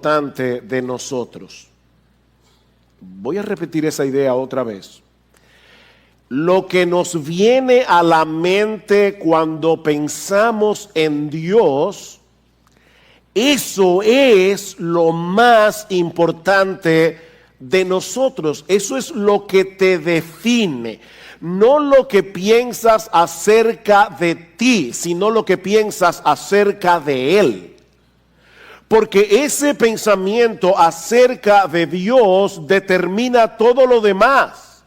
importante de nosotros. Voy a repetir esa idea otra vez. Lo que nos viene a la mente cuando pensamos en Dios, eso es lo más importante de nosotros. Eso es lo que te define. No lo que piensas acerca de ti, sino lo que piensas acerca de Él. Porque ese pensamiento acerca de Dios determina todo lo demás.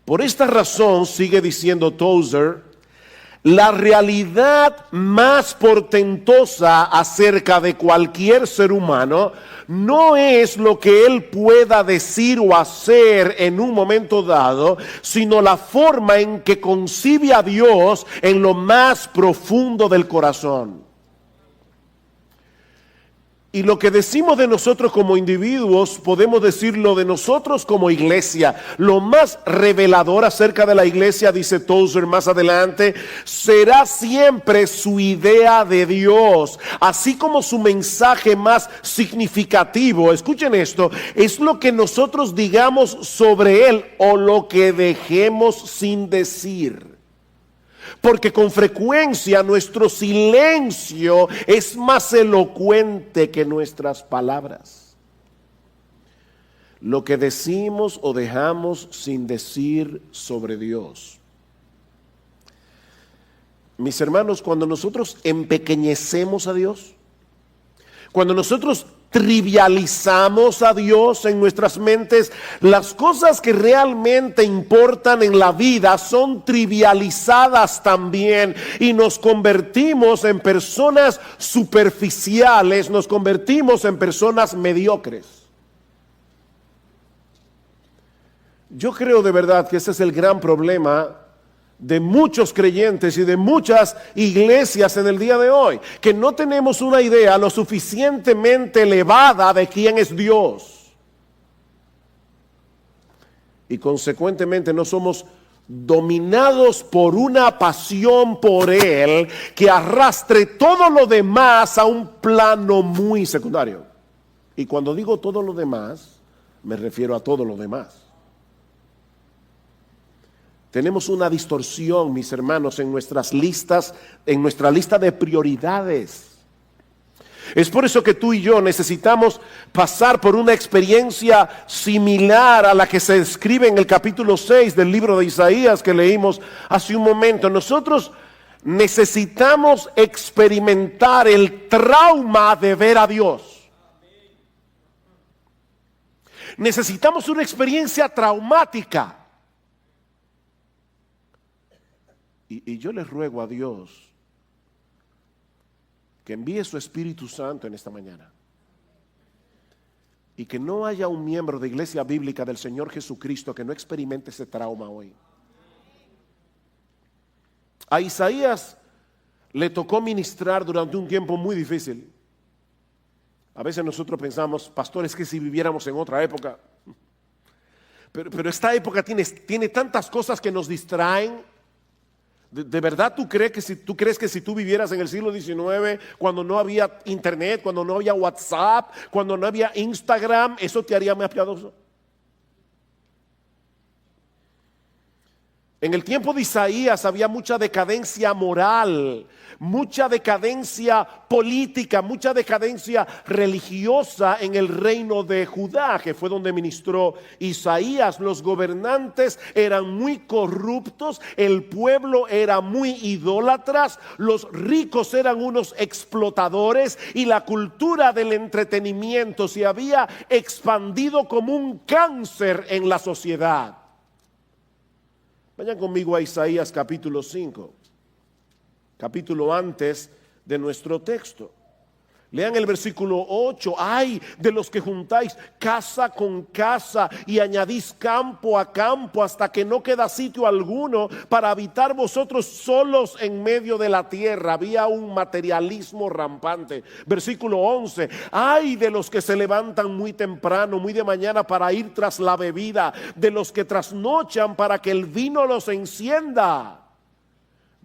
Por esta razón, sigue diciendo Tozer, la realidad más portentosa acerca de cualquier ser humano no es lo que él pueda decir o hacer en un momento dado, sino la forma en que concibe a Dios en lo más profundo del corazón. Y lo que decimos de nosotros como individuos, podemos decirlo de nosotros como iglesia. Lo más revelador acerca de la iglesia, dice Tozer más adelante, será siempre su idea de Dios, así como su mensaje más significativo. Escuchen esto, es lo que nosotros digamos sobre Él o lo que dejemos sin decir. Porque con frecuencia nuestro silencio es más elocuente que nuestras palabras. Lo que decimos o dejamos sin decir sobre Dios. Mis hermanos, cuando nosotros empequeñecemos a Dios, cuando nosotros trivializamos a Dios en nuestras mentes, las cosas que realmente importan en la vida son trivializadas también y nos convertimos en personas superficiales, nos convertimos en personas mediocres. Yo creo de verdad que ese es el gran problema de muchos creyentes y de muchas iglesias en el día de hoy, que no tenemos una idea lo suficientemente elevada de quién es Dios. Y consecuentemente no somos dominados por una pasión por Él que arrastre todo lo demás a un plano muy secundario. Y cuando digo todo lo demás, me refiero a todo lo demás. Tenemos una distorsión, mis hermanos, en nuestras listas, en nuestra lista de prioridades. Es por eso que tú y yo necesitamos pasar por una experiencia similar a la que se describe en el capítulo 6 del libro de Isaías que leímos hace un momento. Nosotros necesitamos experimentar el trauma de ver a Dios. Necesitamos una experiencia traumática. Y yo les ruego a Dios que envíe su Espíritu Santo en esta mañana. Y que no haya un miembro de Iglesia Bíblica del Señor Jesucristo que no experimente ese trauma hoy. A Isaías le tocó ministrar durante un tiempo muy difícil. A veces nosotros pensamos, pastores, que si viviéramos en otra época. Pero esta época tiene tantas cosas que nos distraen. ¿De verdad tú crees que si tú vivieras en el siglo XIX, cuando no había internet, cuando no había WhatsApp, cuando no había Instagram, eso te haría más piadoso? En el tiempo de Isaías había mucha decadencia moral, mucha decadencia política, mucha decadencia religiosa en el reino de Judá, que fue donde ministró Isaías. Los gobernantes eran muy corruptos, el pueblo era muy idólatras, los ricos eran unos explotadores y la cultura del entretenimiento se había expandido como un cáncer en la sociedad. Vayan conmigo a Isaías capítulo 5, capítulo antes de nuestro texto. Lean el versículo 8. Ay de los que juntáis casa con casa y añadís campo a campo hasta que no queda sitio alguno para habitar vosotros solos en medio de la tierra. Había un materialismo rampante. Versículo 11. Ay de los que se levantan muy temprano, muy de mañana para ir tras la bebida, de los que trasnochan para que el vino los encienda.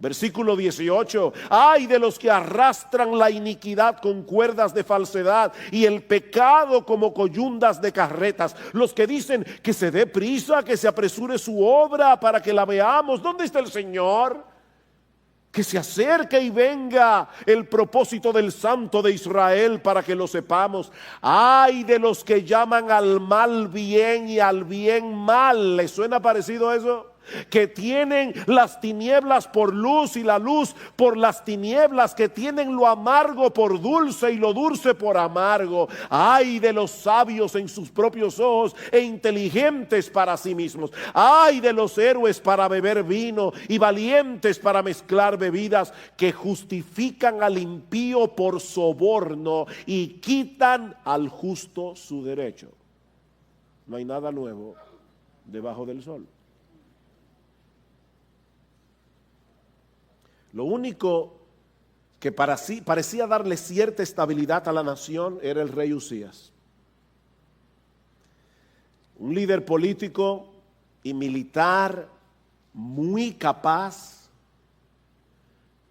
Versículo 18, ay de los que arrastran la iniquidad con cuerdas de falsedad y el pecado como coyundas de carretas. Los que dicen que se dé prisa, que se apresure su obra para que la veamos. ¿Dónde está el Señor? Que se acerque y venga el propósito del Santo de Israel para que lo sepamos. Ay de los que llaman al mal bien y al bien mal. ¿Les suena parecido eso? Que tienen las tinieblas por luz y la luz por las tinieblas, que tienen lo amargo por dulce y lo dulce por amargo. Ay de los sabios en sus propios ojos e inteligentes para sí mismos. Ay de los héroes para beber vino y valientes para mezclar bebidas, que justifican al impío por soborno y quitan al justo su derecho. No hay nada nuevo debajo del sol. Lo único que parecía darle cierta estabilidad a la nación era el rey Usías. Un líder político y militar muy capaz,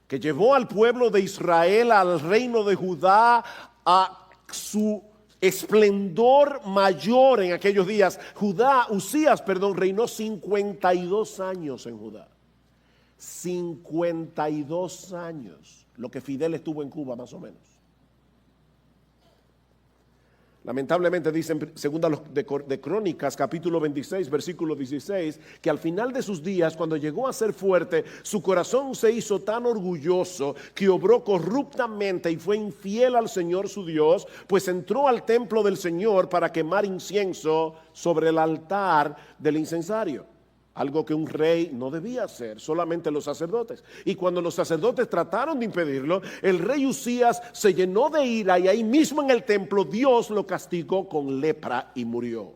que llevó al pueblo de Israel, al reino de Judá, a su esplendor mayor en aquellos días. Usías, reinó 52 años en Judá. 52 años, lo que Fidel estuvo en Cuba más o menos. Lamentablemente dicen, según de Crónicas, capítulo 26, versículo 16, que al final de sus días, cuando llegó a ser fuerte, su corazón se hizo tan orgulloso que obró corruptamente y fue infiel al Señor su Dios, pues entró al templo del Señor para quemar incienso sobre el altar del incensario. Algo que un rey no debía hacer, solamente los sacerdotes. Y cuando los sacerdotes trataron de impedirlo, el rey Usías se llenó de ira y ahí mismo en el templo Dios lo castigó con lepra y murió.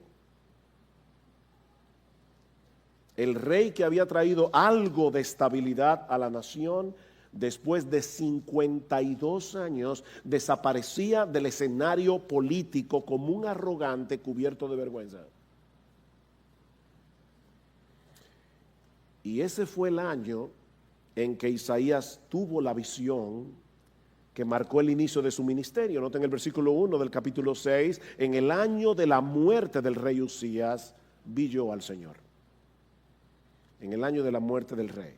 El rey que había traído algo de estabilidad a la nación, después de 52 años, desaparecía del escenario político como un arrogante cubierto de vergüenza. Y ese fue el año en que Isaías tuvo la visión que marcó el inicio de su ministerio. Noten el versículo 1 del capítulo 6, en el año de la muerte del rey Usías, vi yo al Señor. En el año de la muerte del rey.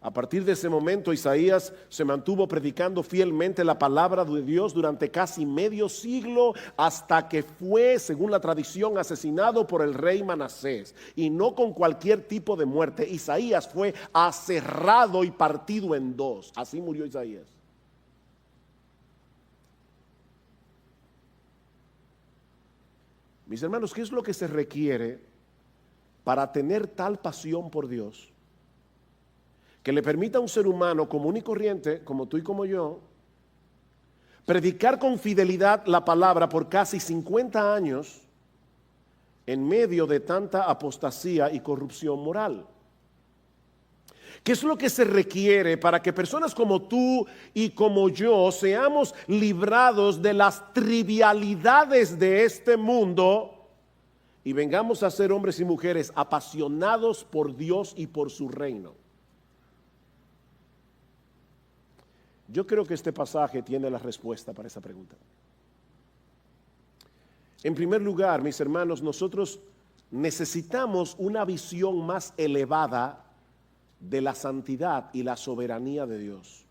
A partir de ese momento, Isaías se mantuvo predicando fielmente la palabra de Dios durante casi medio siglo, hasta que fue, según la tradición, asesinado por el rey Manasés, y no con cualquier tipo de muerte. Isaías fue aserrado y partido en dos. Así murió Isaías. Mis hermanos, ¿qué es lo que se requiere para tener tal pasión por Dios que le permita a un ser humano común y corriente, como tú y como yo, predicar con fidelidad la palabra por casi 50 años en medio de tanta apostasía y corrupción moral? ¿Qué es lo que se requiere para que personas como tú y como yo seamos librados de las trivialidades de este mundo y vengamos a ser hombres y mujeres apasionados por Dios y por su reino? Yo creo que este pasaje tiene la respuesta para esa pregunta. En primer lugar, mis hermanos, nosotros necesitamos una visión más elevada de la santidad y la soberanía de Dios.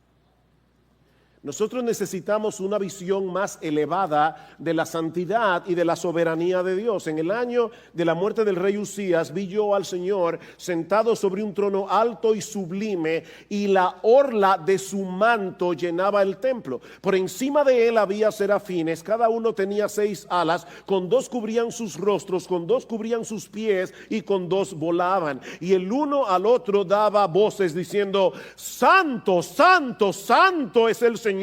Nosotros necesitamos una visión más elevada de la santidad y de la soberanía de Dios. En el año de la muerte del rey Usías, vi yo al Señor sentado sobre un trono alto y sublime, y la orla de su manto llenaba el templo. Por encima de él había serafines, cada uno tenía 6 alas, con 2 cubrían sus rostros, con 2 cubrían sus pies y con 2 volaban. Y el uno al otro daba voces diciendo: Santo, santo, santo es el Señor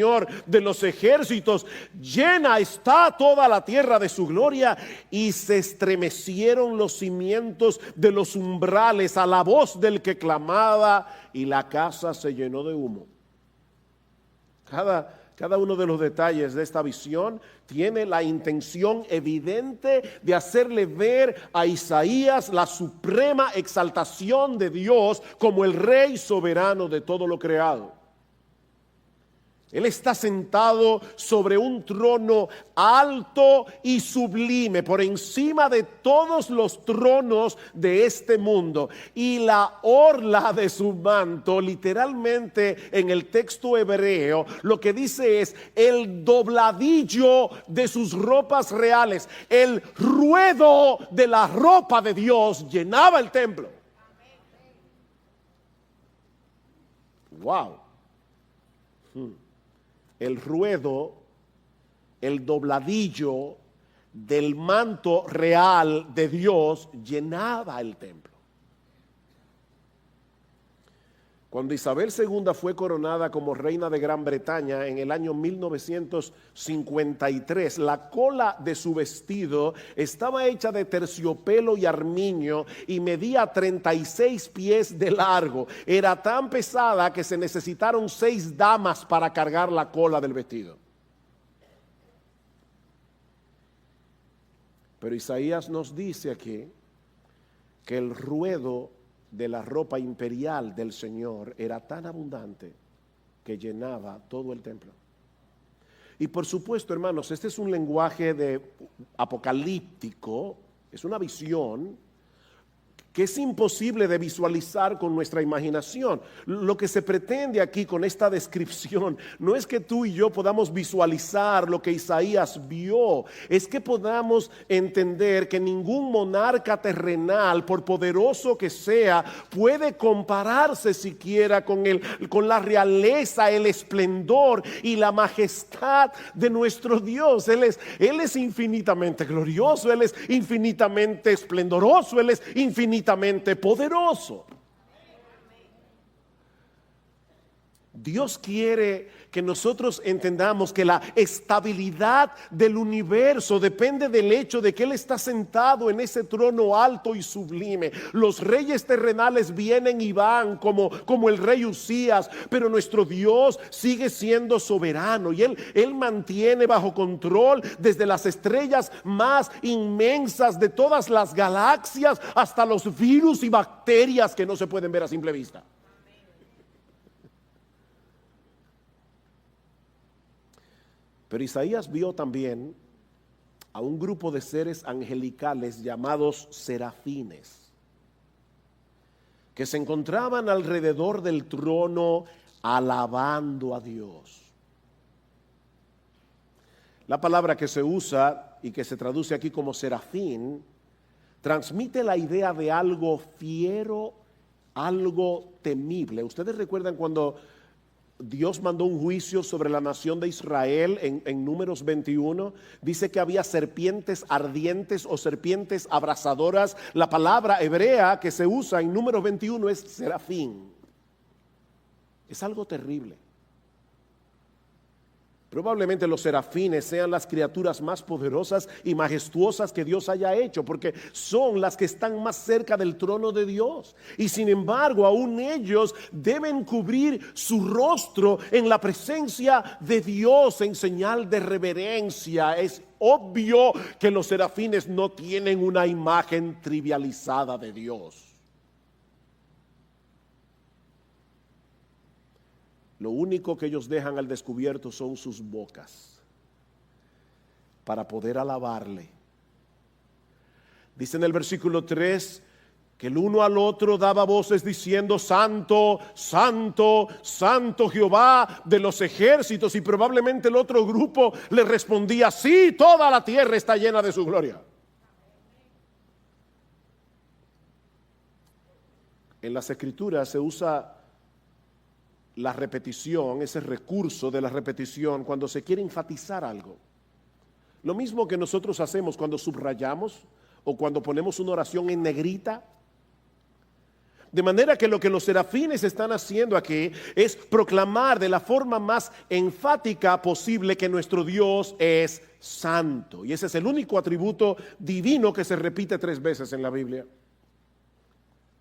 de los ejércitos, llena está toda la tierra de su gloria. Y se estremecieron los cimientos de los umbrales a la voz del que clamaba, y la casa se llenó de humo. Cada uno de los detalles de esta visión tiene la intención evidente de hacerle ver a Isaías la suprema exaltación de Dios como el Rey soberano de todo lo creado. Él está sentado sobre un trono alto y sublime, por encima de todos los tronos de este mundo. Y la orla de su manto, literalmente en el texto hebreo, lo que dice es el dobladillo de sus ropas reales. El ruedo de la ropa de Dios llenaba el templo. Wow. El ruedo, el dobladillo del manto real de Dios llenaba el templo. Cuando Isabel II fue coronada como reina de Gran Bretaña en el año 1953, la cola de su vestido estaba hecha de terciopelo y armiño y medía 36 pies de largo. Era tan pesada que se necesitaron 6 damas para cargar la cola del vestido. Pero Isaías nos dice aquí que el ruedo de la ropa imperial del Señor era tan abundante que llenaba todo el templo. Y por supuesto, hermanos, este es un lenguaje apocalíptico, es una visión que es imposible de visualizar con nuestra imaginación. Lo que se pretende aquí con esta descripción no es que tú y yo podamos visualizar lo que Isaías vio, es que podamos entender que ningún monarca terrenal, por poderoso que sea, puede compararse siquiera con la realeza, el esplendor y la majestad de nuestro Dios. Él es infinitamente glorioso, Él es infinitamente esplendoroso, Él es infinitamente poderoso. Dios quiere que nosotros entendamos que la estabilidad del universo depende del hecho de que Él está sentado en ese trono alto y sublime. Los reyes terrenales vienen y van como el rey Usías, pero nuestro Dios sigue siendo soberano y Él mantiene bajo control desde las estrellas más inmensas de todas las galaxias hasta los virus y bacterias que no se pueden ver a simple vista. Pero Isaías vio también a un grupo de seres angelicales llamados serafines, que se encontraban alrededor del trono alabando a Dios. La palabra que se usa y que se traduce aquí como serafín transmite la idea de algo fiero, algo temible. Ustedes recuerdan cuando Dios mandó un juicio sobre la nación de Israel en Números 21, dice que había serpientes ardientes o serpientes abrasadoras. La palabra hebrea que se usa en Números 21 es serafín. Es algo terrible. Probablemente los serafines sean las criaturas más poderosas y majestuosas que Dios haya hecho, porque son las que están más cerca del trono de Dios. Y sin embargo, aún ellos deben cubrir su rostro en la presencia de Dios en señal de reverencia. Es obvio que los serafines no tienen una imagen trivializada de Dios. Lo único que ellos dejan al descubierto son sus bocas para poder alabarle. Dice en el versículo 3 que el uno al otro daba voces diciendo: Santo, Santo, Santo Jehová de los ejércitos. Y probablemente el otro grupo le respondía: sí, toda la tierra está llena de su gloria. En las escrituras se usa la repetición, ese recurso de la repetición, cuando se quiere enfatizar algo. Lo mismo que nosotros hacemos cuando subrayamos o cuando ponemos una oración en negrita. De manera que lo que los serafines están haciendo aquí es proclamar de la forma más enfática posible que nuestro Dios es santo. Y ese es el único atributo divino que se repite 3 veces en la Biblia.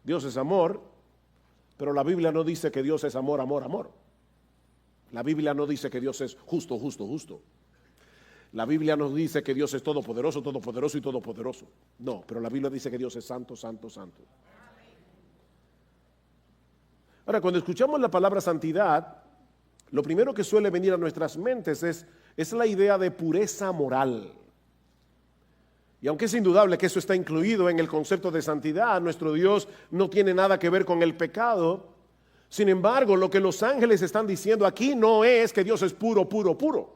Dios es amor, pero la Biblia no dice que Dios es amor, amor, amor. La Biblia no dice que Dios es justo, justo, justo. La Biblia nos dice que Dios es todopoderoso, todopoderoso y todopoderoso. No, pero la Biblia dice que Dios es santo, santo, santo. Ahora, cuando escuchamos la palabra santidad, lo primero que suele venir a nuestras mentes es la idea de pureza moral. Y aunque es indudable que eso está incluido en el concepto de santidad, nuestro Dios no tiene nada que ver con el pecado. Sin embargo, lo que los ángeles están diciendo aquí no es que Dios es puro, puro, puro.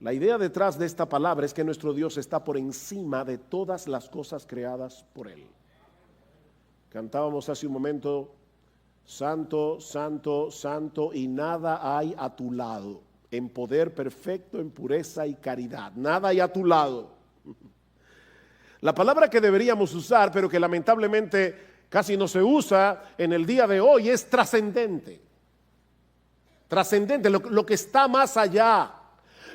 La idea detrás de esta palabra es que nuestro Dios está por encima de todas las cosas creadas por Él. Cantábamos hace un momento, santo, santo, santo, y nada hay a tu lado, en poder perfecto, en pureza y caridad. Nada hay a tu lado. La palabra que deberíamos usar, pero que lamentablemente casi no se usa en el día de hoy, es trascendente. Trascendente, lo que está más allá.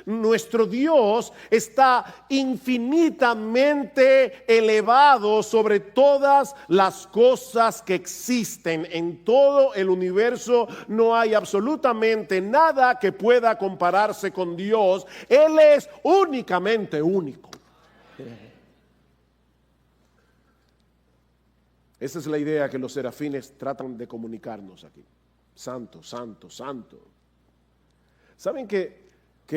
Nuestro Dios está infinitamente elevado sobre todas las cosas que existen. En todo el universo no hay absolutamente nada que pueda compararse con Dios. Él es únicamente único. Esa es la idea que los serafines tratan de comunicarnos aquí. Santo, santo, santo. ¿Saben que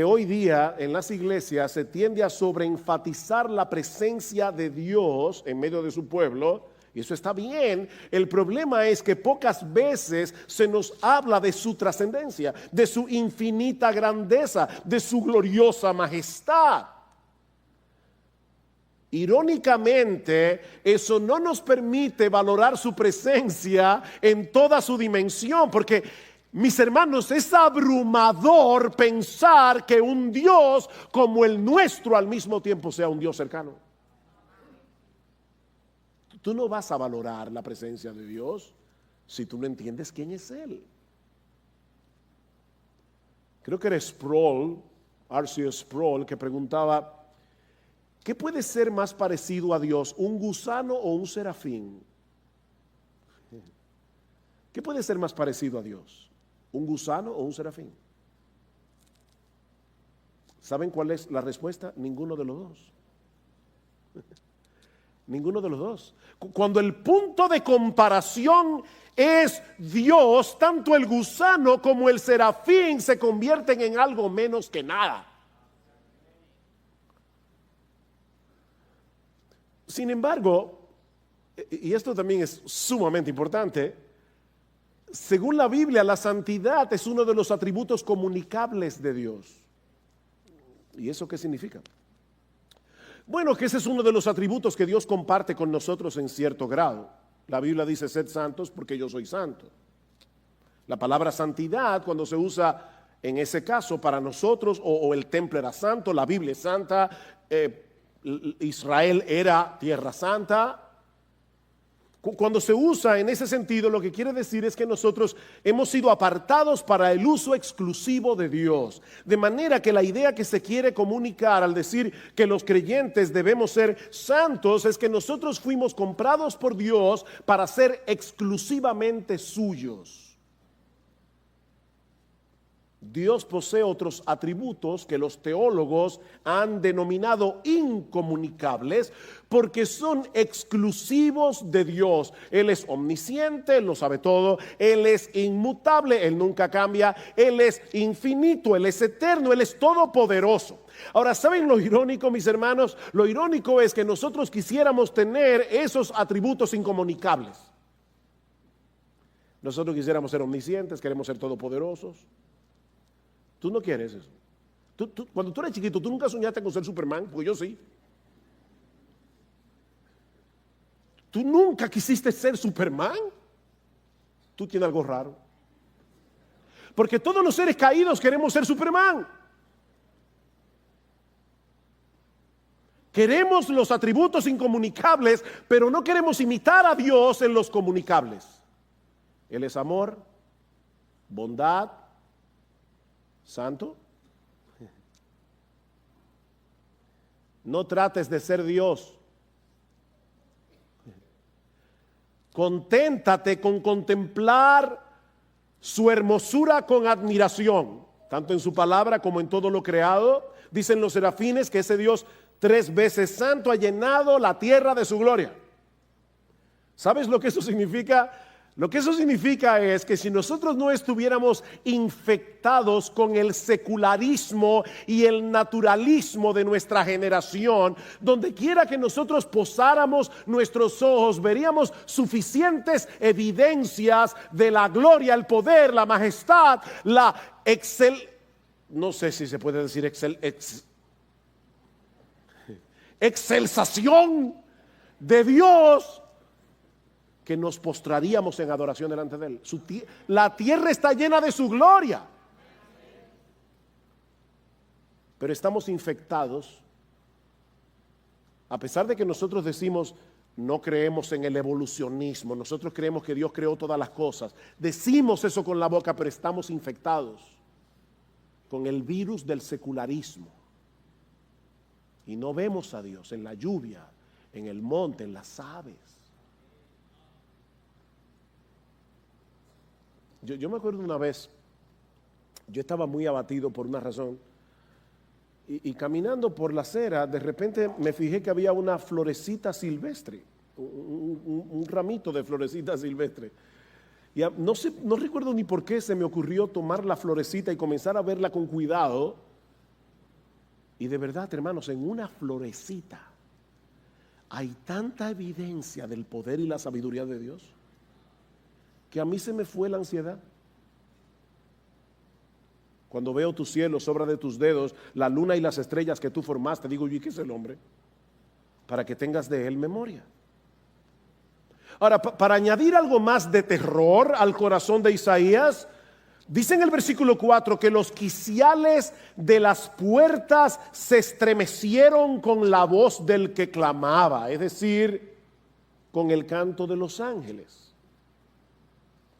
hoy día en las iglesias se tiende a sobreenfatizar la presencia de Dios en medio de su pueblo? Y eso está bien. El problema es que pocas veces se nos habla de su trascendencia, de su infinita grandeza, de su gloriosa majestad. Irónicamente, eso no nos permite valorar su presencia en toda su dimensión, porque, mis hermanos, es abrumador pensar que un Dios como el nuestro al mismo tiempo sea un Dios cercano. Tú no vas a valorar la presencia de Dios si tú no entiendes quién es Él. Creo que era Sproul, R.C. Sproul, que preguntaba: ¿qué puede ser más parecido a Dios, un gusano o un serafín? ¿Qué puede ser más parecido a Dios, un gusano o un serafín? ¿Saben cuál es la respuesta? Ninguno de los dos. Ninguno de los dos. Cuando el punto de comparación es Dios, tanto el gusano como el serafín se convierten en algo menos que nada. Sin embargo, y esto también es sumamente importante, según la Biblia, la santidad es uno de los atributos comunicables de Dios. ¿Y eso qué significa? Bueno, que ese es uno de los atributos que Dios comparte con nosotros en cierto grado. La Biblia dice: sed santos porque yo soy santo. La palabra santidad, cuando se usa en ese caso para nosotros, o el templo era santo, la Biblia es santa, Israel era tierra santa. Cuando se usa en ese sentido, lo que quiere decir es que nosotros hemos sido apartados para el uso exclusivo de Dios. De manera que la idea que se quiere comunicar al decir que los creyentes debemos ser santos es que nosotros fuimos comprados por Dios para ser exclusivamente suyos. Dios posee otros atributos que los teólogos han denominado incomunicables porque son exclusivos de Dios. Él es omnisciente, Él lo sabe todo, Él es inmutable, Él nunca cambia, Él es infinito, Él es eterno, Él es todopoderoso. Ahora, ¿saben lo irónico, mis hermanos? Lo irónico es que nosotros quisiéramos tener esos atributos incomunicables. Nosotros quisiéramos ser omniscientes, queremos ser todopoderosos. Tú no quieres eso. Cuando tú eres chiquito, ¿tú nunca soñaste con ser Superman? Pues yo sí. ¿Tú nunca quisiste ser Superman? Tú tienes algo raro. Porque todos los seres caídos queremos ser Superman. Queremos los atributos incomunicables, pero no queremos imitar a Dios en los comunicables. Él es amor, bondad, santo. No trates de ser Dios. Conténtate con contemplar su hermosura con admiración, tanto en su palabra como en todo lo creado. Dicen los serafines que ese Dios 3 veces santo ha llenado la tierra de su gloria. ¿Sabes lo que eso significa? Lo que eso significa es que si nosotros no estuviéramos infectados con el secularismo y el naturalismo de nuestra generación, donde quiera que nosotros posáramos nuestros ojos, veríamos suficientes evidencias de la gloria, el poder, la majestad, la no sé si se puede decir excelsación de Dios, que nos postraríamos en adoración delante de Él. La tierra está llena de su gloria. Pero estamos infectados, a pesar de que nosotros decimos no creemos en el evolucionismo, nosotros creemos que Dios creó todas las cosas. Decimos eso con la boca, pero estamos infectados con el virus del secularismo. Y no vemos a Dios en la lluvia, en el monte, en las aves. Yo me acuerdo una vez, yo estaba muy abatido por una razón, y caminando por la acera, de repente me fijé que había una florecita silvestre, un ramito de florecita silvestre. Y no recuerdo ni por qué se me ocurrió tomar la florecita y comenzar a verla con cuidado. Y de verdad, hermanos, en una florecita hay tanta evidencia del poder y la sabiduría de Dios, que a mí se me fue la ansiedad. Cuando veo tu cielo, obra de tus dedos, la luna y las estrellas que tú formaste, digo yo, ¿y qué es el hombre? Para que tengas de él memoria. Ahora, para añadir algo más de terror al corazón de Isaías, dice en el versículo 4 que los quiciales de las puertas se estremecieron con la voz del que clamaba, es decir, con el canto de los ángeles.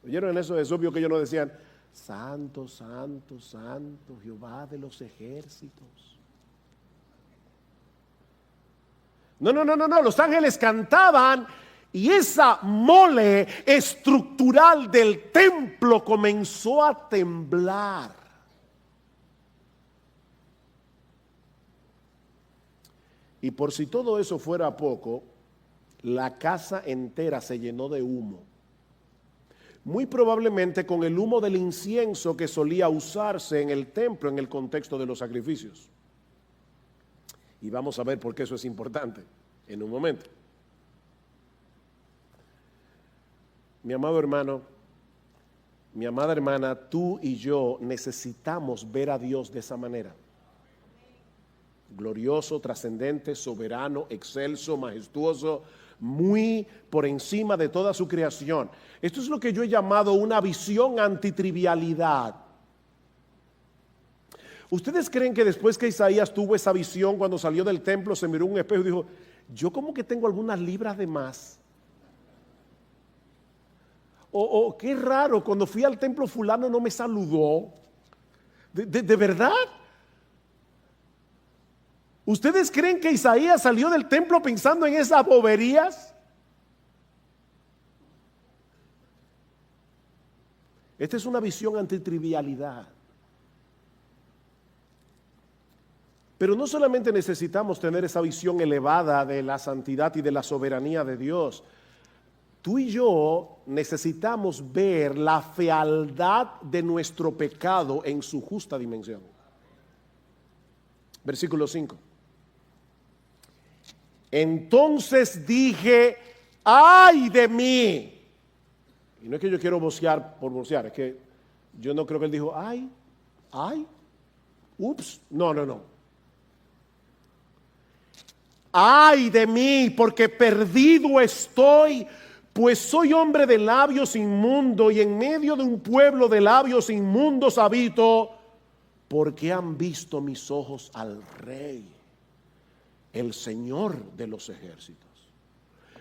¿Oyeron eso? Es obvio que ellos no decían, santo, santo, santo, Jehová de los ejércitos. No, los ángeles cantaban y esa mole estructural del templo comenzó a temblar. Y por si todo eso fuera poco, la casa entera se llenó de humo. Muy probablemente con el humo del incienso que solía usarse en el templo en el contexto de los sacrificios. Y vamos a ver por qué eso es importante en un momento. Mi amado hermano, mi amada hermana, tú y yo necesitamos ver a Dios de esa manera. Glorioso, trascendente, soberano, excelso, majestuoso, muy por encima de toda su creación. Esto es lo que yo he llamado una visión antitrivialidad. ¿Ustedes creen que después que Isaías tuvo esa visión, cuando salió del templo, se miró en un espejo y dijo, yo como que tengo algunas libras de más? O qué raro, cuando fui al templo fulano no me saludó. ¿De verdad? ¿Ustedes creen que Isaías salió del templo pensando en esas boberías? Esta es una visión antitrivialidad. Pero no solamente necesitamos tener esa visión elevada de la santidad y de la soberanía de Dios. Tú y yo necesitamos ver la fealdad de nuestro pecado en su justa dimensión. Versículo 5. Entonces dije, ¡ay de mí! Y no es que yo quiero vocear por vocear, es que yo no creo que él dijo, ¡ay! ¡Ups! No. ¡Ay de mí! Porque perdido estoy, pues soy hombre de labios inmundos y en medio de un pueblo de labios inmundos habito, porque han visto mis ojos al Rey, el Señor de los ejércitos.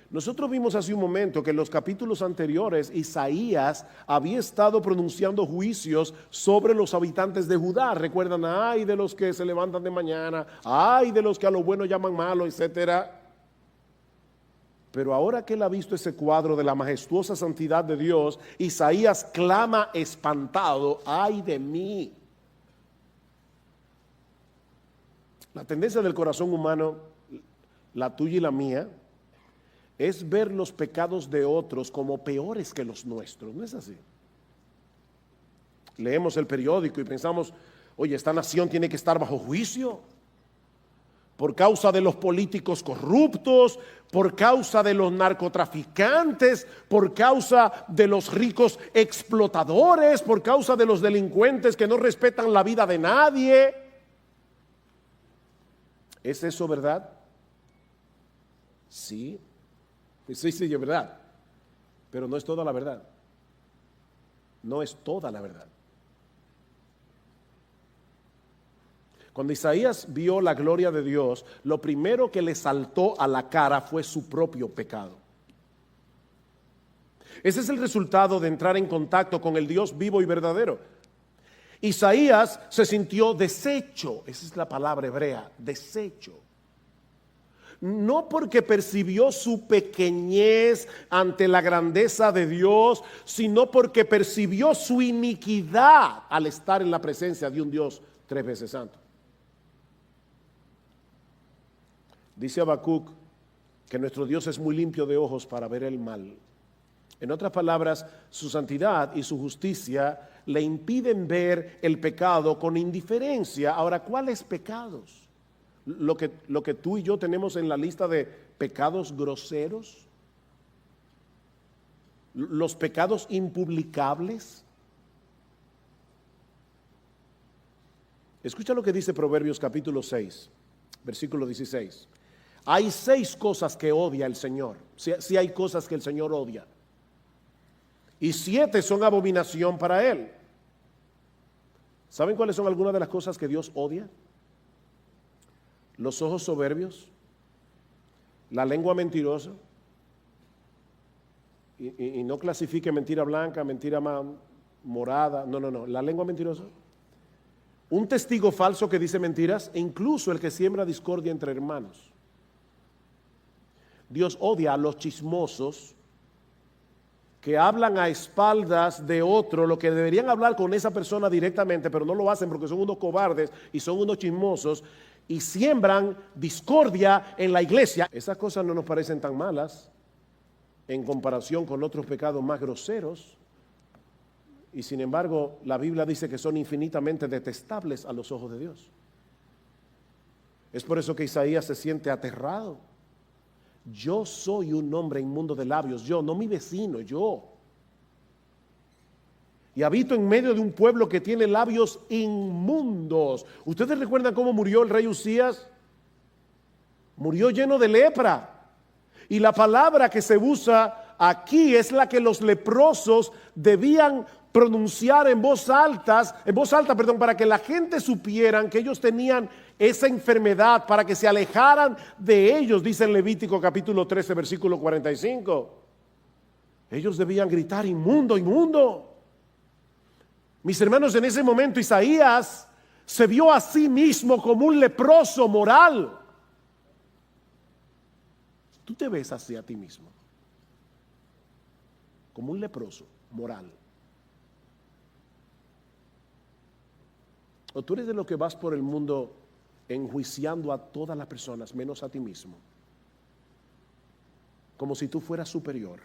Nosotros vimos hace un momento que en los capítulos anteriores Isaías había estado pronunciando juicios sobre los habitantes de Judá. Recuerdan, ay de los que se levantan de mañana, ay de los que a lo bueno llaman malo, etcétera. Pero ahora que él ha visto ese cuadro de la majestuosa santidad de Dios, Isaías clama espantado: ¡ay de mí! La tendencia del corazón humano, la tuya y la mía, es ver los pecados de otros como peores que los nuestros. ¿No es así? Leemos el periódico y pensamos: oye, esta nación tiene que estar bajo juicio por causa de los políticos corruptos, por causa de los narcotraficantes, por causa de los ricos explotadores, por causa de los delincuentes que no respetan la vida de nadie. ¿Es eso verdad? Sí, sí, es verdad, pero no es toda la verdad. No es toda la verdad. Cuando Isaías vio la gloria de Dios, lo primero que le saltó a la cara fue su propio pecado. Ese es el resultado de entrar en contacto con el Dios vivo y verdadero. Isaías se sintió deshecho, esa es la palabra hebrea, deshecho. No porque percibió su pequeñez ante la grandeza de Dios, sino porque percibió su iniquidad al estar en la presencia de un Dios 3 veces santo. Dice Habacuc que nuestro Dios es muy limpio de ojos para ver el mal. En otras palabras, su santidad y su justicia le impiden ver el pecado con indiferencia. Ahora, ¿cuáles pecados? Lo que tú y yo tenemos en la lista de pecados groseros, los pecados impublicables. Escucha lo que dice Proverbios capítulo 6, versículo 16. Hay 6 cosas que odia el Señor. Sí hay cosas que el Señor odia. Y 7 son abominación para Él. ¿Saben cuáles son algunas de las cosas que Dios odia? Los ojos soberbios, la lengua mentirosa, y no clasifique mentira blanca, mentira morada, no, la lengua mentirosa, un testigo falso que dice mentiras, e incluso el que siembra discordia entre hermanos. Dios odia a los chismosos que hablan a espaldas de otro lo que deberían hablar con esa persona directamente, pero no lo hacen porque son unos cobardes y son unos chismosos y siembran discordia en la iglesia. Esas cosas no nos parecen tan malas en comparación con otros pecados más groseros, y sin embargo la Biblia dice que son infinitamente detestables a los ojos de Dios. Es por eso que Isaías se siente aterrado. Yo soy un hombre inmundo de labios, yo, no mi vecino, yo. Y habito en medio de un pueblo que tiene labios inmundos. ¿Ustedes recuerdan cómo murió el rey Usías? Murió lleno de lepra. Y la palabra que se usa aquí es la que los leprosos debían pronunciar en voz alta, para que la gente supieran que ellos tenían esa enfermedad, para que se alejaran de ellos, dice en Levítico capítulo 13, versículo 45. Ellos debían gritar: inmundo, inmundo. Mis hermanos, en ese momento Isaías se vio a sí mismo como un leproso moral. Tú te ves así a ti mismo, como un leproso moral. O tú eres de los que vas por el mundo enjuiciando a todas las personas menos a ti mismo, como si tú fueras superior.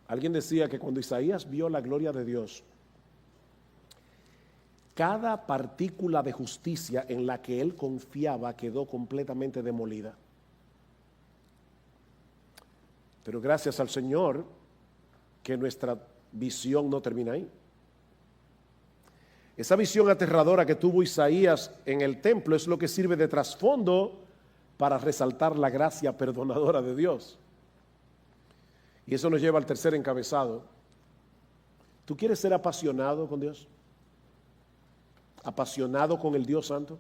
Alguien decía que cuando Isaías vio la gloria de Dios, cada partícula de justicia en la que él confiaba quedó completamente demolida. Pero gracias al Señor que nuestra visión no termina ahí. Esa visión aterradora que tuvo Isaías en el templo es lo que sirve de trasfondo para resaltar la gracia perdonadora de Dios. Y eso nos lleva al tercer encabezado. ¿Tú quieres ser apasionado con Dios? ¿Apasionado con el Dios Santo?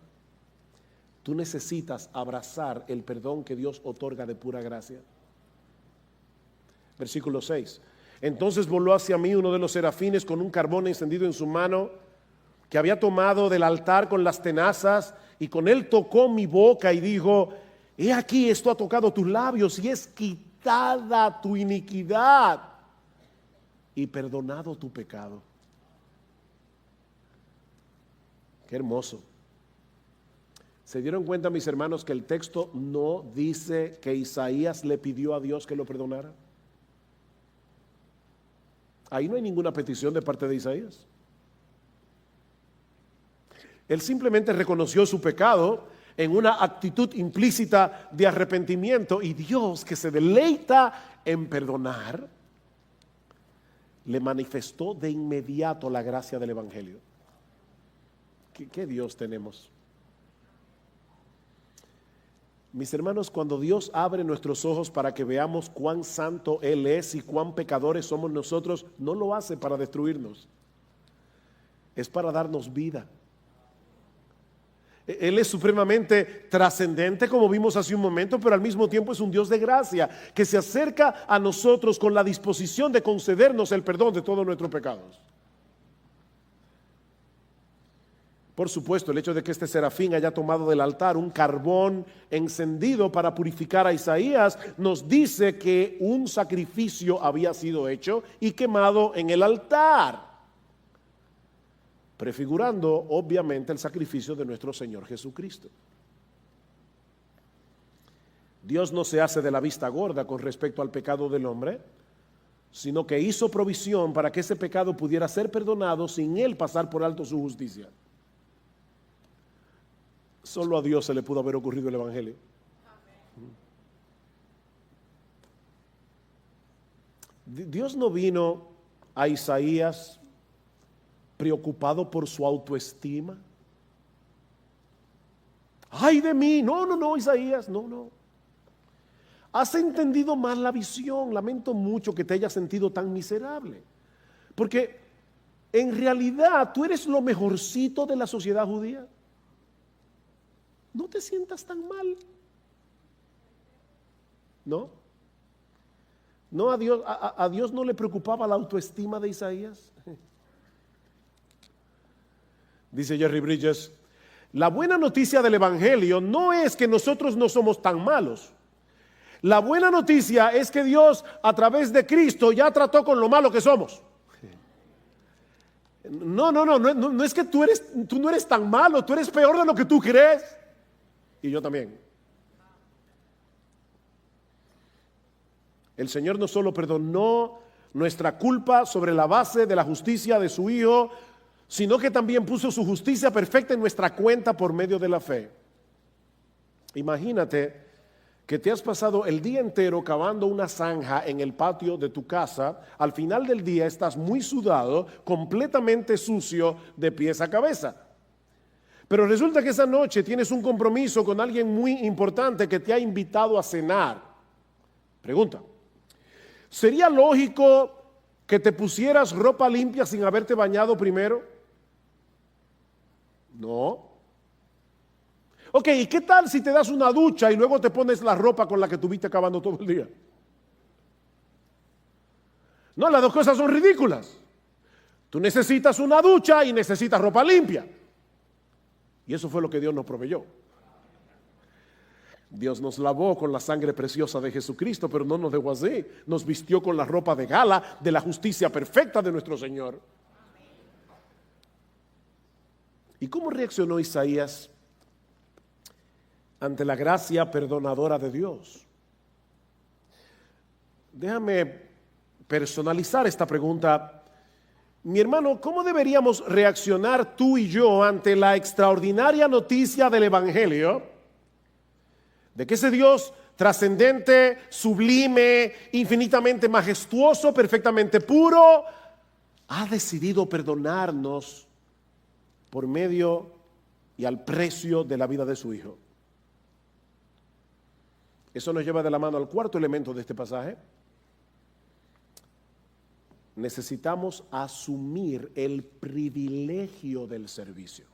Tú necesitas abrazar el perdón que Dios otorga de pura gracia. Versículo 6. Entonces voló hacia mí uno de los serafines con un carbón encendido en su mano, que había tomado del altar con las tenazas, y con él tocó mi boca y dijo: he aquí, esto ha tocado tus labios y es quitada tu iniquidad y perdonado tu pecado. Qué hermoso. ¿Se dieron cuenta, mis hermanos, que el texto no dice que Isaías le pidió a Dios que lo perdonara? Ahí no hay ninguna petición de parte de Isaías. Él simplemente reconoció su pecado en una actitud implícita de arrepentimiento, y Dios, que se deleita en perdonar, le manifestó de inmediato la gracia del Evangelio. ¿Qué Dios tenemos? Mis hermanos, cuando Dios abre nuestros ojos para que veamos cuán santo Él es y cuán pecadores somos nosotros, no lo hace para destruirnos, es para darnos vida. Él es supremamente trascendente, como vimos hace un momento, pero al mismo tiempo es un Dios de gracia que se acerca a nosotros con la disposición de concedernos el perdón de todos nuestros pecados. Por supuesto, el hecho de que este serafín haya tomado del altar un carbón encendido para purificar a Isaías nos dice que un sacrificio había sido hecho y quemado en el altar, prefigurando obviamente el sacrificio de nuestro Señor Jesucristo. Dios no se hace de la vista gorda con respecto al pecado del hombre, sino que hizo provisión para que ese pecado pudiera ser perdonado sin Él pasar por alto su justicia. Solo a Dios se le pudo haber ocurrido el Evangelio. Dios no vino a Isaías preocupado por su autoestima. ¡Ay de mí! No, Isaías, no. Has entendido mal la visión. Lamento mucho que te hayas sentido tan miserable, porque en realidad tú eres lo mejorcito de la sociedad judía. No te sientas tan mal. No, a Dios no le preocupaba la autoestima de Isaías. Dice Jerry Bridges: la buena noticia del Evangelio no es que nosotros no somos tan malos. La buena noticia es que Dios, a través de Cristo, ya trató con lo malo que somos. No es que tú no eres tan malo, tú eres peor de lo que tú crees. Y yo también. El Señor no solo perdonó nuestra culpa sobre la base de la justicia de su Hijo, sino que también puso su justicia perfecta en nuestra cuenta por medio de la fe. Imagínate que te has pasado el día entero cavando una zanja en el patio de tu casa. Al final del día estás muy sudado, completamente sucio de pies a cabeza. Pero resulta que esa noche tienes un compromiso con alguien muy importante que te ha invitado a cenar. Pregunta: ¿sería lógico que te pusieras ropa limpia sin haberte bañado primero? No. Ok, ¿y qué tal si te das una ducha y luego te pones la ropa con la que tuviste acabando todo el día? No, las dos cosas son ridículas. Tú necesitas una ducha y necesitas ropa limpia. Y eso fue lo que Dios nos proveyó. Dios nos lavó con la sangre preciosa de Jesucristo, pero no nos dejó así. Nos vistió con la ropa de gala de la justicia perfecta de nuestro Señor. ¿Y cómo reaccionó Isaías ante la gracia perdonadora de Dios? Déjame personalizar esta pregunta. Mi hermano, ¿cómo deberíamos reaccionar tú y yo ante la extraordinaria noticia del Evangelio de que ese Dios trascendente, sublime, infinitamente majestuoso, perfectamente puro, ha decidido perdonarnos por medio y al precio de la vida de su Hijo? Eso nos lleva de la mano al cuarto elemento de este pasaje. Necesitamos asumir el privilegio del servicio.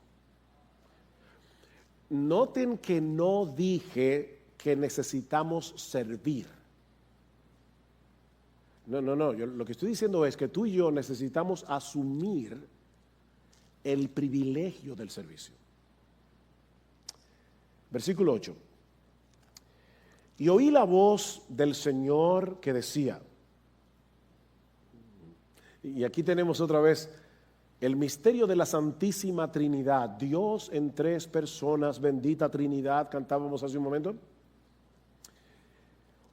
Noten que no dije que necesitamos servir. No. Yo lo que estoy diciendo es que tú y yo necesitamos asumir el privilegio del servicio. Versículo 8. Y oí la voz del Señor que decía, y aquí tenemos otra vez el misterio de la Santísima Trinidad, Dios en tres personas, bendita Trinidad, cantábamos hace un momento.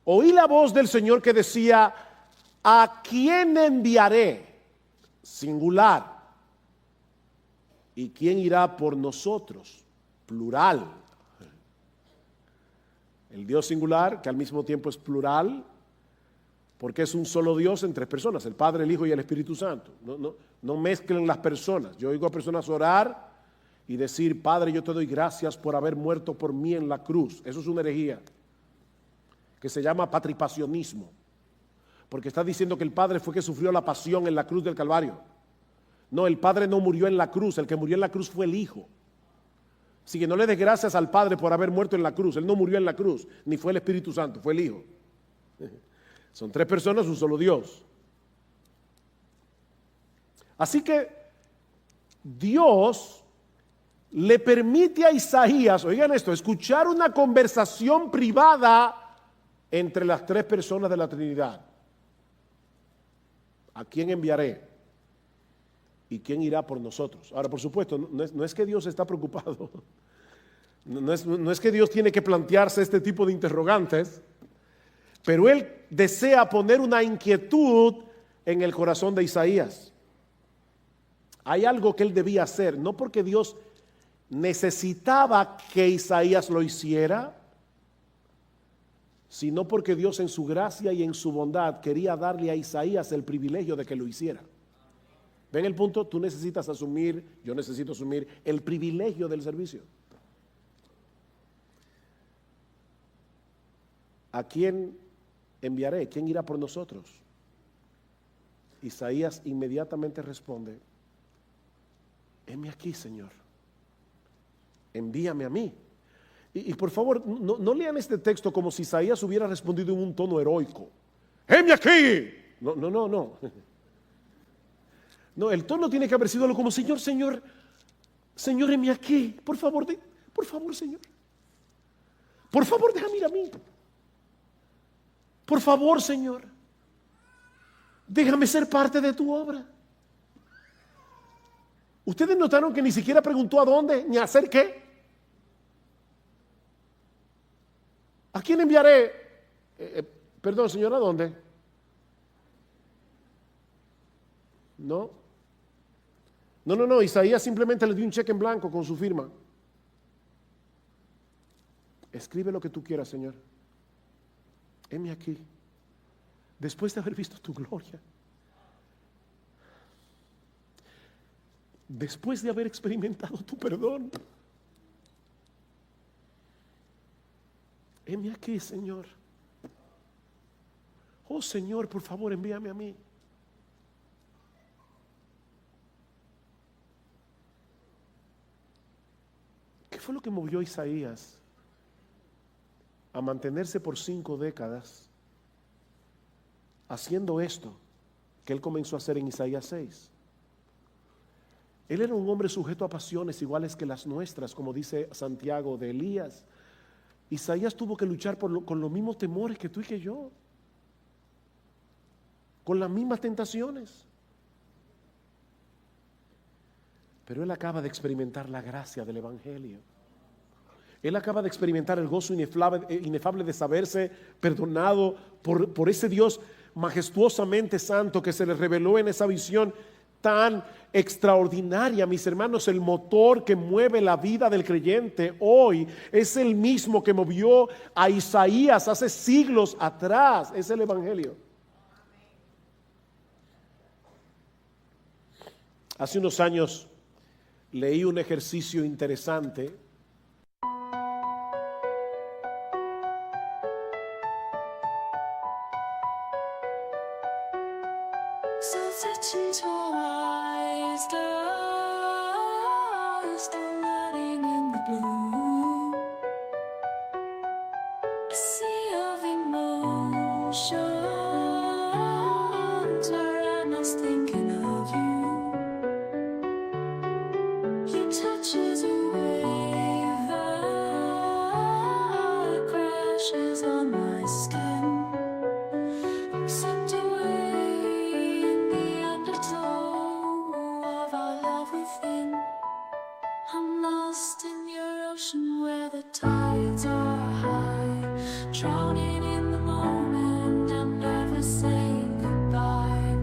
Oí la voz del Señor que decía, ¿a quién enviaré? Singular. ¿Y quién irá por nosotros? Plural. El Dios singular, que al mismo tiempo es plural, porque es un solo Dios en tres personas, el Padre, el Hijo y el Espíritu Santo. No mezclen las personas. Yo oigo a personas orar y decir, Padre, yo te doy gracias por haber muerto por mí en la cruz. Eso es una herejía que se llama patripasionismo, porque está diciendo que el Padre fue que sufrió la pasión en la cruz del Calvario. No, el Padre no murió en la cruz, el que murió en la cruz fue el Hijo. Así que no le des gracias al Padre por haber muerto en la cruz. Él no murió en la cruz, ni fue el Espíritu Santo, fue el Hijo. Son tres personas, un solo Dios. Así que Dios le permite a Isaías, oigan esto, escuchar una conversación privada entre las tres personas de la Trinidad. ¿A quién enviaré? ¿Y quién irá por nosotros? Ahora, por supuesto, no es que Dios está preocupado. No es que Dios tiene que plantearse este tipo de interrogantes, pero Él desea poner una inquietud en el corazón de Isaías. Hay algo que Él debía hacer, no porque Dios necesitaba que Isaías lo hiciera, sino porque Dios en su gracia y en su bondad quería darle a Isaías el privilegio de que lo hiciera. ¿Ven el punto? Tú necesitas asumir, yo necesito asumir el privilegio del servicio. ¿A quién enviaré? ¿Quién irá por nosotros? Isaías inmediatamente responde, heme aquí, Señor, envíame a mí. Y por favor, no lean este texto como si Isaías hubiera respondido en un tono heroico. ¡Heme aquí! No. No, el tono tiene que haber sido algo como, Señor, heme aquí. Por favor, Señor. Por favor, déjame ir a mí. Por favor, Señor, déjame ser parte de tu obra. Ustedes notaron que ni siquiera preguntó a dónde, ni a hacer qué. ¿A quién enviaré? Perdón, Señor, ¿a dónde? No, Isaías simplemente le dio un cheque en blanco con su firma. Escribe lo que tú quieras, Señor. Heme aquí, después de haber visto tu gloria, después de haber experimentado tu perdón. Heme aquí, Señor. Oh, Señor, por favor, envíame a mí. ¿Qué fue lo que movió a Isaías a mantenerse por 5 décadas haciendo esto que él comenzó a hacer en Isaías 6? Él era un hombre sujeto a pasiones iguales que las nuestras, como dice Santiago de Elías. Isaías tuvo que luchar con los mismos temores que tú y que yo, con las mismas tentaciones. Pero él acaba de experimentar la gracia del Evangelio. Él acaba de experimentar el gozo inefable de saberse perdonado por ese Dios majestuosamente santo que se le reveló en esa visión tan extraordinaria. Mis hermanos, el motor que mueve la vida del creyente hoy es el mismo que movió a Isaías hace siglos atrás. Es el Evangelio. Hace unos años leí un ejercicio interesante. drowning in the moment, I'm never saying goodbye.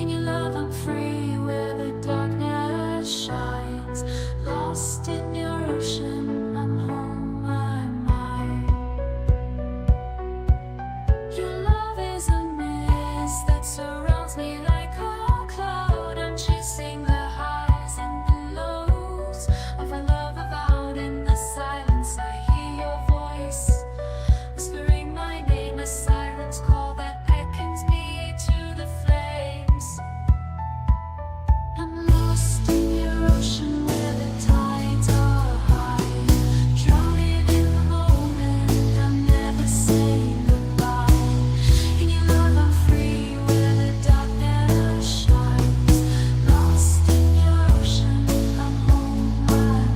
In your love I'm free where the darkness shines. Lost in your ocean, I'm home, I'm mine. Your love is a mist that surrounds me like a cloud. I'm chasing the highs and the lows of a love avowed. In the silence I hear your voice, whispering my name, a siren's call that beckons me to the flames. I'm lost in your ocean where the tides are high, drowning in the moment, I'm never saying goodbye. In your love I'm free where the darkness shines. Lost in your ocean, I'm home, I'm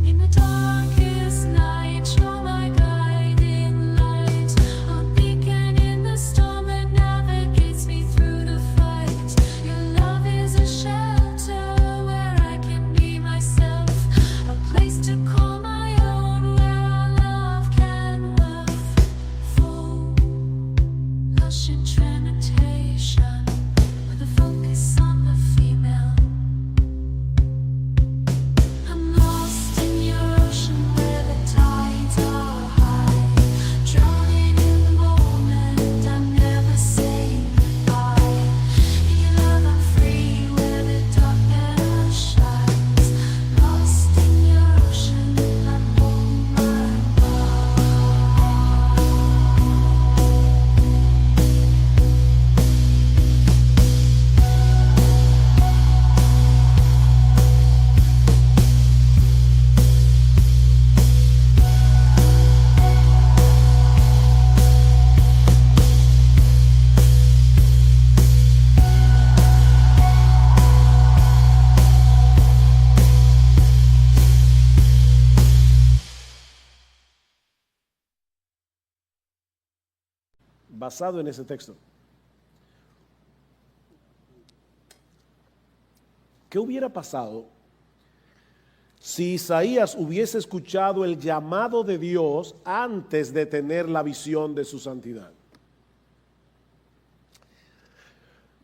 in the darkest night, you're my guiding light, a beacon in the storm that navigates me through the fight. Your love is a shelter where I can be myself, a place to call my own, where our love can love full, lush in trinitation, with a focus on the female. I'm lost in your ocean where the tides are high, drowning in the moment, I'm never saying goodbye. In your love I'm free where the darkness shines. Lost in your ocean, I'm home, I'm basado en ese texto. ¿Qué hubiera pasado si Isaías hubiese escuchado el llamado de Dios antes de tener la visión de su santidad?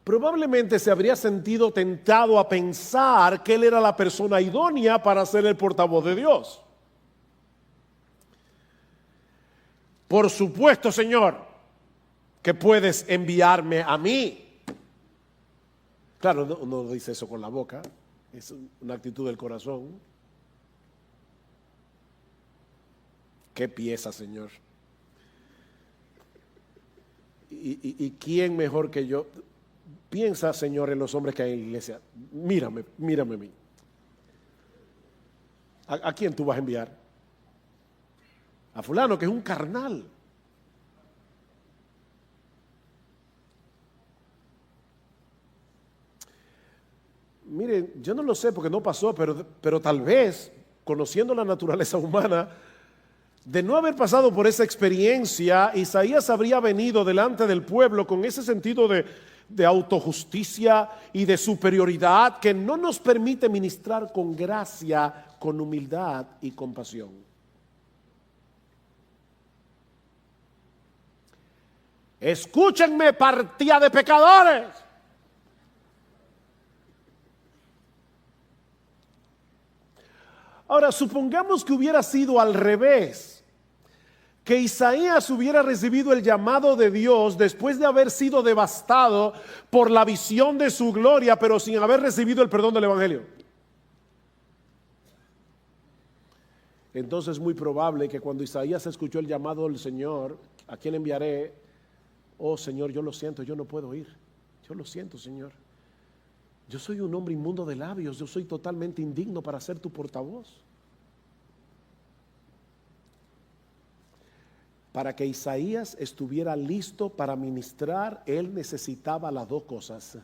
Probablemente se habría sentido tentado a pensar que él era la persona idónea para ser el portavoz de Dios. Por supuesto, Señor, que puedes enviarme a mí. Claro, no dice eso con la boca, es una actitud del corazón. Qué pieza, Señor. ¿Y quién mejor que yo? Piensa, Señor, en los hombres que hay en la iglesia. Mírame a mí. ¿A quién tú vas a enviar? A fulano, que es un carnal. Miren, yo no lo sé porque no pasó, pero tal vez, conociendo la naturaleza humana, de no haber pasado por esa experiencia, Isaías habría venido delante del pueblo con ese sentido de autojusticia y de superioridad que no nos permite ministrar con gracia, con humildad y compasión. Escúchenme, partida de pecadores. Ahora, supongamos que hubiera sido al revés, que Isaías hubiera recibido el llamado de Dios después de haber sido devastado por la visión de su gloria, pero sin haber recibido el perdón del Evangelio. Entonces es muy probable que cuando Isaías escuchó el llamado del Señor, ¿a quién enviaré? Oh Señor, yo lo siento, yo no puedo ir. Yo lo siento, Señor. Yo soy un hombre inmundo de labios, yo soy totalmente indigno para ser tu portavoz. Para que Isaías estuviera listo para ministrar, él necesitaba las dos cosas.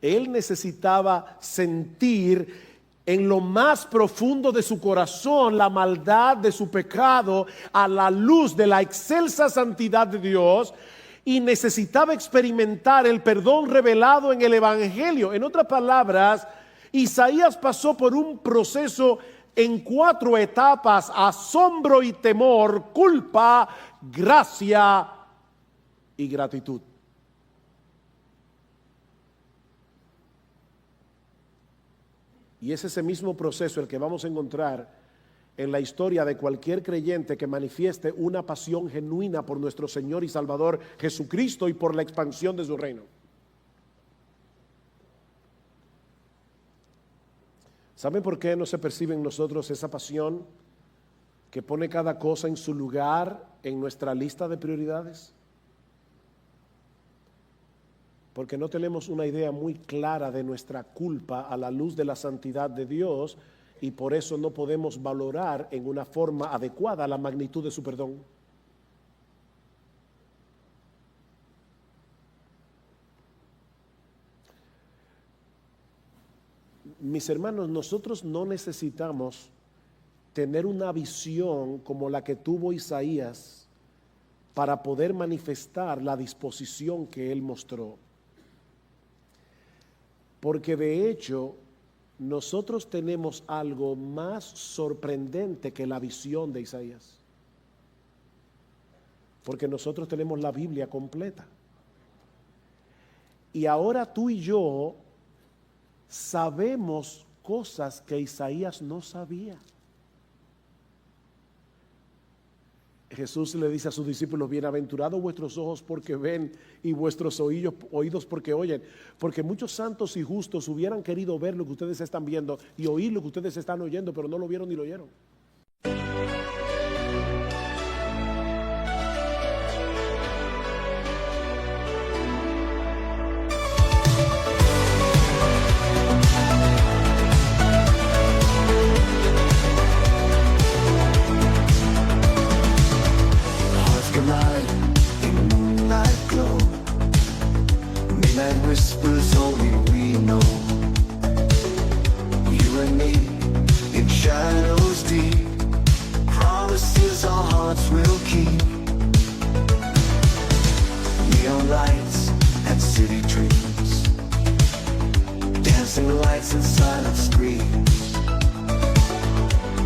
Él necesitaba sentir en lo más profundo de su corazón la maldad de su pecado a la luz de la excelsa santidad de Dios y necesitaba experimentar el perdón revelado en el Evangelio. En otras palabras, Isaías pasó por un proceso en 4 etapas: asombro y temor, culpa, gracia y gratitud. Y es ese mismo proceso el que vamos a encontrar en la historia de cualquier creyente que manifieste una pasión genuina por nuestro Señor y Salvador Jesucristo y por la expansión de su reino. ¿Saben por qué no se percibe en nosotros esa pasión que pone cada cosa en su lugar en nuestra lista de prioridades? Porque no tenemos una idea muy clara de nuestra culpa a la luz de la santidad de Dios, y por eso no podemos valorar en una forma adecuada la magnitud de su perdón. Mis hermanos, nosotros no necesitamos tener una visión como la que tuvo Isaías para poder manifestar la disposición que él mostró. Porque de hecho, nosotros tenemos algo más sorprendente que la visión de Isaías. Porque nosotros tenemos la Biblia completa. Y ahora tú y yo sabemos cosas que Isaías no sabía. Jesús le dice a sus discípulos: bienaventurados vuestros ojos porque ven y vuestros oídos porque oyen, porque muchos santos y justos hubieran querido ver lo que ustedes están viendo y oír lo que ustedes están oyendo, pero no lo vieron ni lo oyeron. Whispers only we know. You and me in shadows deep. Promises our hearts will keep. Neon lights and city dreams. Dancing lights and silent screams.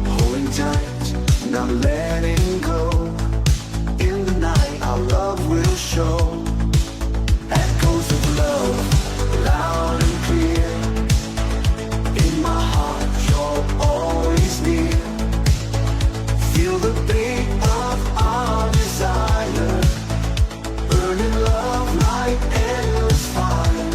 Holding tight, not letting go. In the night our love will show. Echoes of love, loud and clear. In my heart, you're always near. Feel the beat of our desire. Burning love like endless fire.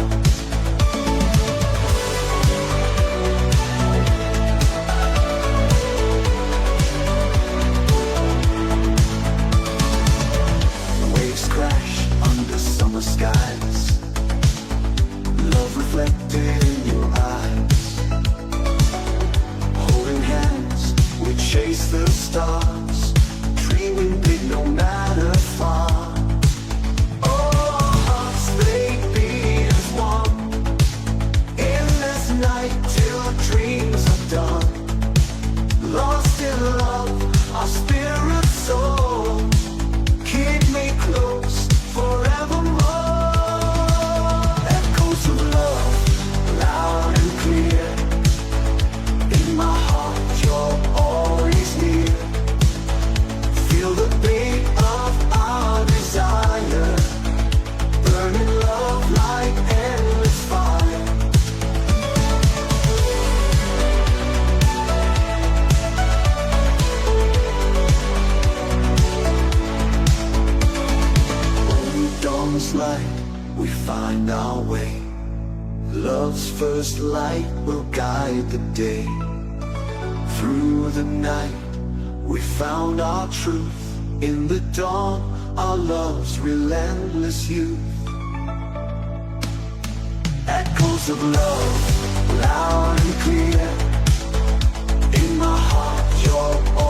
Waves crash under summer skies. Love reflected in your eyes. Holding hands, we chase the stars. Dreaming big no matter far. Oh, our hearts, they beat as one. In this night till dreams are done. Lost in love, our spirits soar. Keep me close forevermore. Echoes of love, loud and clear. In my heart, you're always near. Feel the beat of our desire. Burning love like endless fire. When dawn's light, we find our way. Love's first light will guide the day. Through the night, we found our truth. In the dawn, our love's relentless youth. Echoes of love, loud and clear. In my heart, you're all